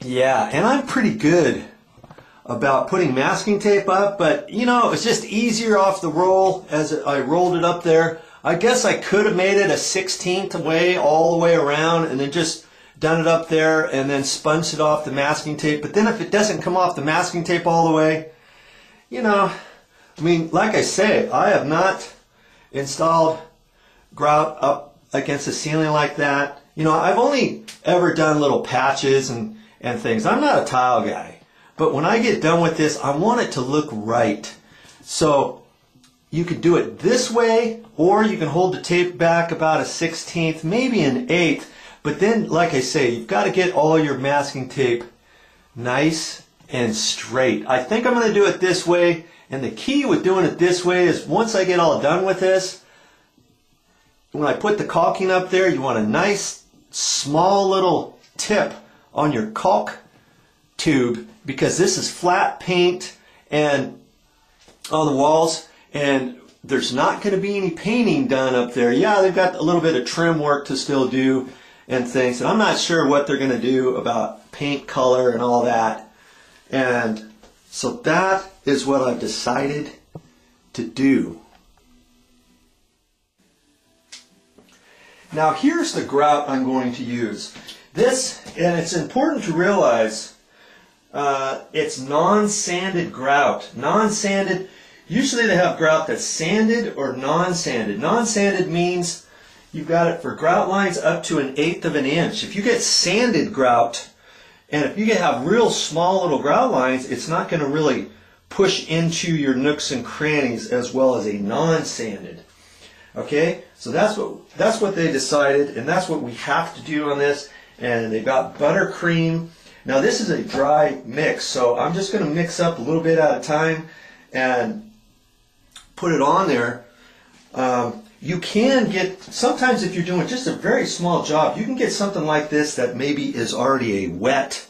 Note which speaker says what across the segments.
Speaker 1: Yeah, and I'm pretty good about putting masking tape up, but you know, it's just easier off the roll as I rolled it up there. I guess I could have made it a 1/16 way all the way around and then just done it up there and then sponged it off the masking tape. But then if it doesn't come off the masking tape all the way, you know, I mean, like I say, I have not installed grout up against the ceiling like that. You know, I've only ever done little patches and things. I'm not a tile guy. But when I get done with this, I want it to look right. So you could do it this way, or you can hold the tape back about a 1/16, maybe an 1/8. But then, like I say, you've got to get all your masking tape nice and straight. I think I'm going to do it this way. And the key with doing it this way is once I get all done with this, when I put the caulking up there, you want a nice small little tip on your caulk tube, because this is flat paint and on the walls, and there's not going to be any painting done up there. Yeah, they've got a little bit of trim work to still do and things, and I'm not sure what they're going to do about paint color and all that. And so that is what I've decided to do. Now here's the grout I'm going to use. This, and it's important to realize, it's non-sanded grout. Non-sanded, usually they have grout that's sanded or non-sanded. Non-sanded means you've got it for grout lines up to 1/8 of an inch. If you get sanded grout, and if you have real small little grout lines, it's not going to really push into your nooks and crannies as well as a non-sanded. Okay, so that's what they decided, and that's what we have to do on this. And they've got buttercream. Now this is a dry mix, so I'm just going to mix up a little bit at a time and put it on there. You can get, sometimes if you're doing just a very small job, you can get something like this that maybe is already a wet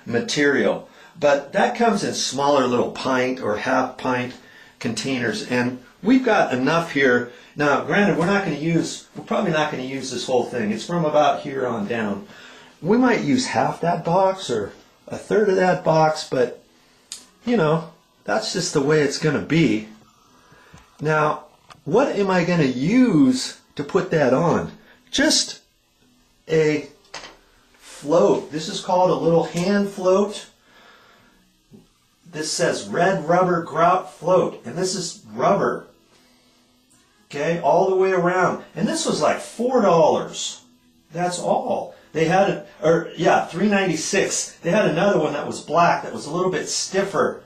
Speaker 1: material. But that comes in smaller little pint or half pint containers, and we've got enough here. Now granted, we're probably not going to use this whole thing. It's from about here on down. We might use half that box or a third of that box, but you know, that's just the way it's going to be. Now, what am I going to use to put that on? Just a float. This is called a little hand float. This says red rubber grout float, and this is rubber. Okay, all the way around. And this was like $4. That's all. They had it, or yeah, $3.96. They had another one that was black that was a little bit stiffer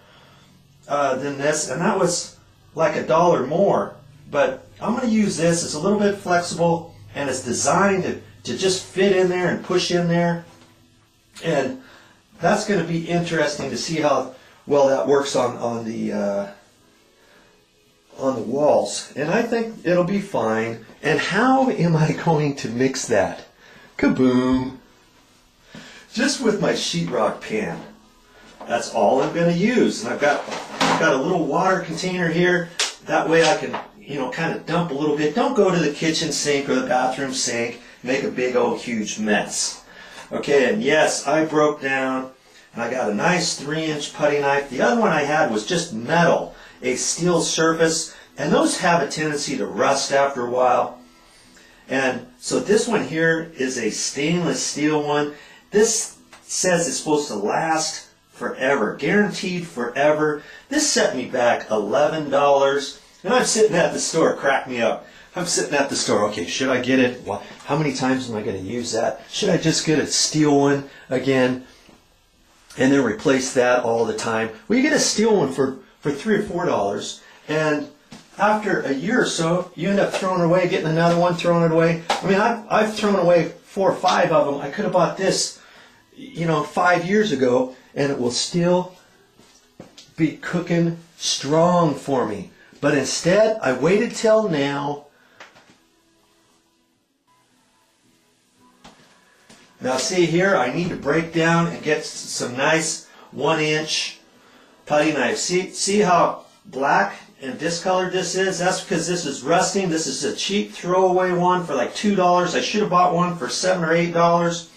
Speaker 1: than this, and that was like $1 more. But I'm going to use this. It's a little bit flexible, and it's designed to just fit in there and push in there. And that's going to be interesting to see how well that works on the walls. And I think it'll be fine. And how am I going to mix that? Kaboom! Just with my sheetrock pan. That's all I'm going to use. And I've got a little water container here. That way I can, you know, kind of dump a little bit. Don't go to the kitchen sink or the bathroom sink. Make a big old huge mess. Okay, and yes, I broke down and I got a nice 3-inch putty knife. The other one I had was just metal, a steel surface, and those have a tendency to rust after a while. And so this one here is a stainless steel one. This says it's supposed to last forever, guaranteed forever. This set me back $11. And I'm sitting at the store, crack me up. I'm sitting at the store, okay, should I get it? Well, how many times am I going to use that? Should I just get a steel one again and then replace that all the time? Well, you get a steel one for $3 or $4, and after a year or so, you end up throwing it away, getting another one, throwing it away. I mean, I've thrown away 4 or 5 of them. I could have bought this, you know, 5 years ago, and it will still be cooking strong for me. But instead, I waited till now. Now see here, I need to break down and get some nice 1-inch putty knife. See how black and discolored this is? That's because this is rusting. This is a cheap throwaway one for like $2. I should have bought one for $7 or $8.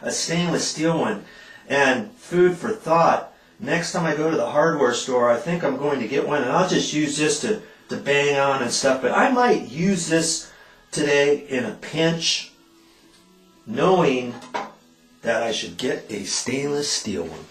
Speaker 1: A stainless steel one. And food for thought, next time I go to the hardware store, I think I'm going to get one, and I'll just use this to bang on and stuff, but I might use this today in a pinch, knowing that I should get a stainless steel one.